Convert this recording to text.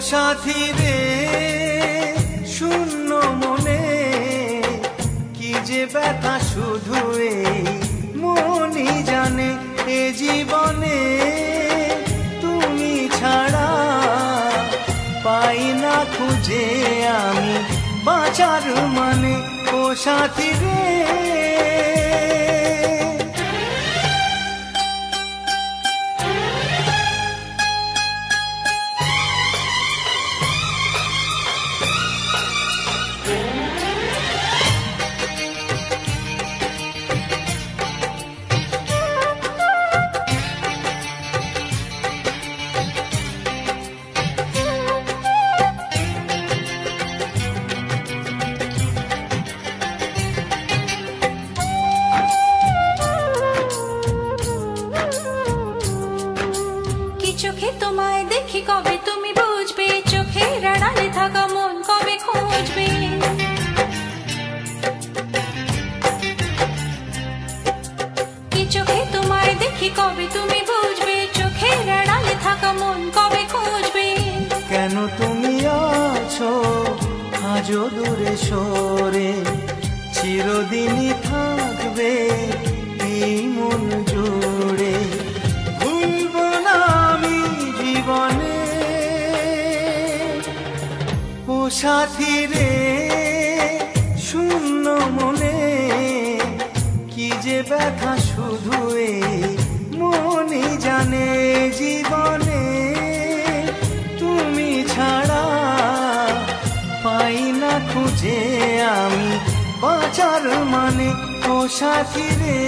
সাথী রে শূন্য মনে কি যে ব্যথা শুধু এই মনই জানে। এ জীবনে তুমি ছাড়া পাই না খুঁজে আমি বাঁচার মানে। ও সাথী রে চোখে তোমায় দেখি কবে তুমি বুঝবে, চোখের আড়ালে থাকা মন কবে খুঁজবে। কি চোখে তোমায় দেখি কবে তুমি বুঝবে, চোখের আড়ালে থাকা মন কবে খুঁজবে। কেন তুমি আছো আজও দূরে সরে, চিরদিনই থাকবে এই মন জুড়ে। ভুলবো না আমি জীবনে ও সাথী রে শূন্য মনে কি যে ব্যথা শুধু এই মনই জানে। জীবনে তুমি ছাড়া পাই না খুঁজে আমি বাঁচার মানে। ও সাথী রে